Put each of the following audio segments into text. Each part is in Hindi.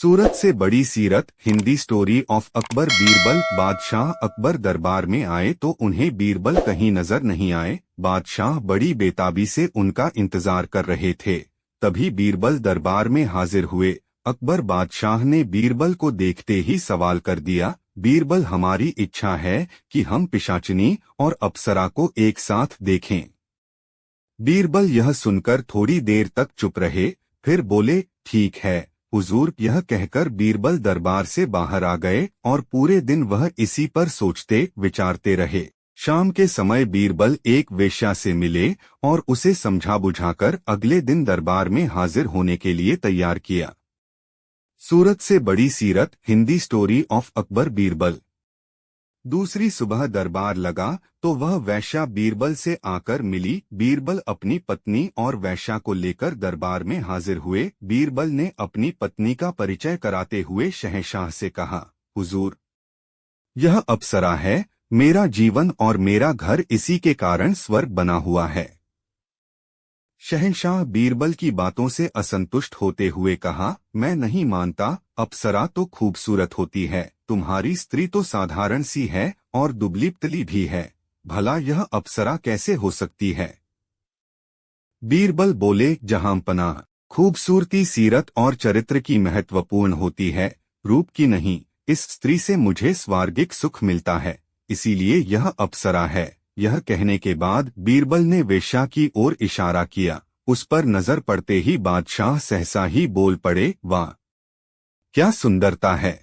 सूरत से बड़ी सीरत हिंदी स्टोरी ऑफ अकबर। बीरबल। बादशाह अकबर दरबार में आए तो उन्हें बीरबल कहीं नजर नहीं आए। बादशाह बड़ी बेताबी से उनका इंतजार कर रहे थे। तभी बीरबल दरबार में हाजिर हुए। अकबर बादशाह ने बीरबल को देखते ही सवाल कर दिया, बीरबल, हमारी इच्छा है कि हम पिशाचिनी और अप्सरा को एक साथ देखें। बीरबल यह सुनकर थोड़ी देर तक चुप रहे, फिर बोले, ठीक है हुजूर। यह कहकर बीरबल दरबार से बाहर आ गए और पूरे दिन वह इसी पर सोचते विचारते रहे। शाम के समय बीरबल एक वेश्या से मिले और उसे समझा बुझाकर अगले दिन दरबार में हाजिर होने के लिए तैयार किया। सूरत से बड़ी सीरत हिंदी स्टोरी ऑफ अकबर। बीरबल। दूसरी सुबह दरबार लगा तो वह वेश्या बीरबल से आकर मिली। बीरबल अपनी पत्नी और वेश्या को लेकर दरबार में हाजिर हुए। बीरबल ने अपनी पत्नी का परिचय कराते हुए शहंशाह से कहा, हुजूर, यह अप्सरा है। मेरा जीवन और मेरा घर इसी के कारण स्वर्ग बना हुआ है। शहंशाह बीरबल की बातों से असंतुष्ट होते हुए कहा, मैं नहीं मानता। अप्सरा तो खूबसूरत होती है, तुम्हारी स्त्री तो साधारण सी है और दुबली पतली भी है। भला यह अप्सरा कैसे हो सकती है? बीरबल बोले, जहांपनाह, खूबसूरती सीरत और चरित्र की महत्वपूर्ण होती है, रूप की नहीं। इस स्त्री से मुझे स्वर्गिक सुख मिलता है, इसीलिए यह अप्सरा है। यह कहने के बाद बीरबल ने वेश्या की ओर इशारा किया। उस पर नजर पड़ते ही बादशाह सहसा ही बोल पड़े, वाह, क्या सुंदरता है।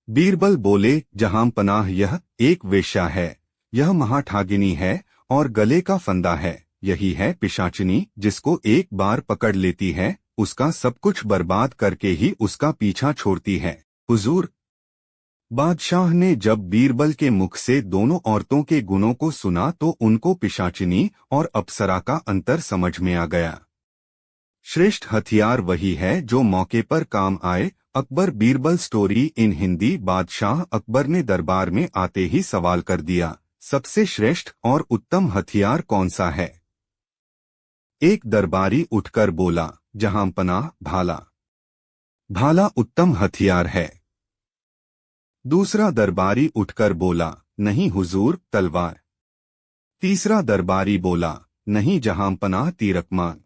बीरबल बोले, जहांपनाह, यह एक वेश्या है। यह महाठागिनी है और गले का फंदा है। यही है पिशाचिनी, जिसको एक बार पकड़ लेती है उसका सब कुछ बर्बाद करके ही उसका पीछा छोड़ती है। हुजूर। बादशाह ने जब बीरबल के मुख से दोनों औरतों के गुणों को सुना तो उनको पिशाचिनी और अप्सरा का अंतर समझ में आ गया। श्रेष्ठ हथियार वही है जो मौके पर काम आए। अकबर। Birbal story in Hindi. बादशाह अकबर ने दरबार में आते ही सवाल कर दिया, सबसे श्रेष्ठ और उत्तम हथियार कौन सा है? एक दरबारी उठकर बोला, जहांपनाह, भाला। भाला उत्तम हथियार है। दूसरा दरबारी उठकर बोला, नहीं हुजूर, तलवार। तीसरा दरबारी बोला, नहीं जहांपनाह, तीरकमान।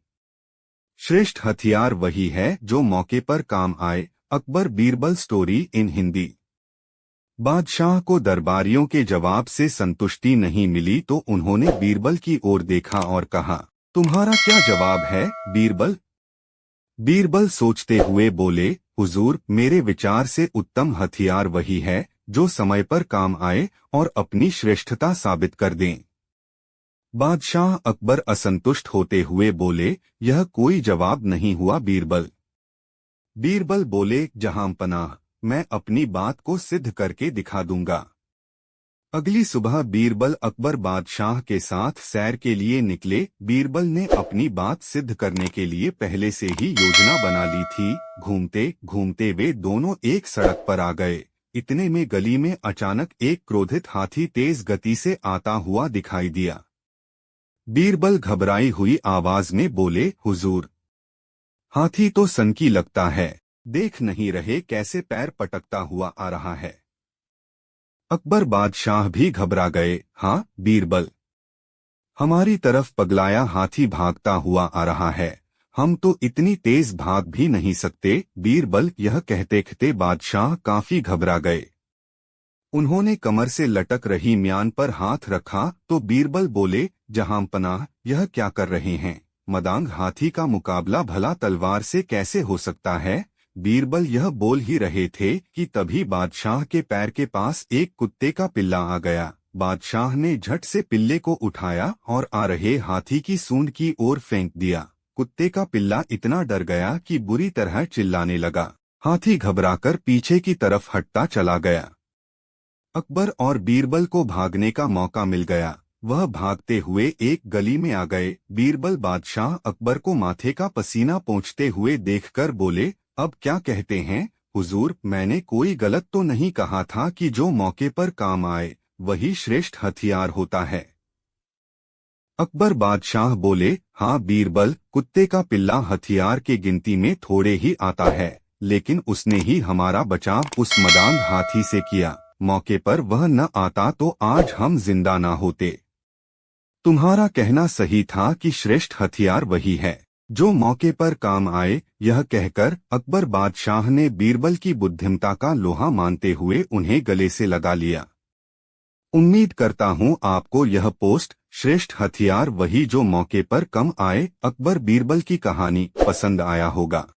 श्रेष्ठ हथियार वही है जो मौके पर काम आए। अकबर। Birbal story in Hindi. बादशाह को दरबारियों के जवाब से संतुष्टि नहीं मिली तो उन्होंने बीरबल की ओर देखा और कहा, तुम्हारा क्या जवाब है बीरबल? बीरबल सोचते हुए बोले, हुजूर, मेरे विचार से उत्तम हथियार वही है जो समय पर काम आए और अपनी श्रेष्ठता साबित कर दें। बादशाह अकबर असंतुष्ट होते हुए बोले, यह कोई जवाब नहीं हुआ बीरबल। बीरबल बोले, जहांपनाह, मैं अपनी बात को सिद्ध करके दिखा दूंगा। अगली सुबह बीरबल अकबर बादशाह के साथ सैर के लिए निकले। बीरबल ने अपनी बात सिद्ध करने के लिए पहले से ही योजना बना ली थी। घूमते घूमते वे दोनों एक सड़क पर आ गए। इतने में गली में अचानक एक क्रोधित हाथी तेज गति से आता हुआ दिखाई दिया। बीरबल घबराई हुई आवाज में बोले, हुजूर, हाथी तो सनकी लगता है, देख नहीं रहे कैसे पैर पटकता हुआ आ रहा है। अकबर बादशाह भी घबरा गए। हाँ बीरबल, हमारी तरफ पगलाया हाथी भागता हुआ आ रहा है, हम तो इतनी तेज भाग भी नहीं सकते। बीरबल यह कहते कहते बादशाह काफी घबरा गए। उन्होंने कमर से लटक रही म्यान पर हाथ रखा तो बीरबल बोले, जहांपनाह, यह क्या कर रहे हैं? मदांग हाथी का मुकाबला भला तलवार से कैसे हो सकता है? बीरबल यह बोल ही रहे थे कि तभी बादशाह के पैर के पास एक कुत्ते का पिल्ला आ गया। बादशाह ने झट से पिल्ले को उठाया और आ रहे हाथी की सूंड की ओर फेंक दिया। कुत्ते का पिल्ला इतना डर गया कि बुरी तरह चिल्लाने लगा। हाथी घबराकर पीछे की तरफ हटता चला गया। अकबर और बीरबल को भागने का मौका मिल गया। वह भागते हुए एक गली में आ गए। बीरबल बादशाह अकबर को माथे का पसीना पोंछते हुए देखकर बोले, अब क्या कहते हैं हुजूर? मैंने कोई गलत तो नहीं कहा था कि जो मौके पर काम आए वही श्रेष्ठ हथियार होता है। अकबर बादशाह बोले, हाँ बीरबल, कुत्ते का पिल्ला हथियार के गिनती में थोड़े ही आता है, लेकिन उसने ही हमारा बचाव उस मदान हाथी से किया। मौके पर वह न आता तो आज हम जिंदा ना होते। तुम्हारा कहना सही था कि श्रेष्ठ हथियार वही है जो मौके पर काम आए। यह कहकर अकबर बादशाह ने बीरबल की बुद्धिमता का लोहा मानते हुए उन्हें गले से लगा लिया। उम्मीद करता हूं आपको यह पोस्ट श्रेष्ठ हथियार वही जो मौके पर कम आए अकबर बीरबल की कहानी पसंद आया होगा।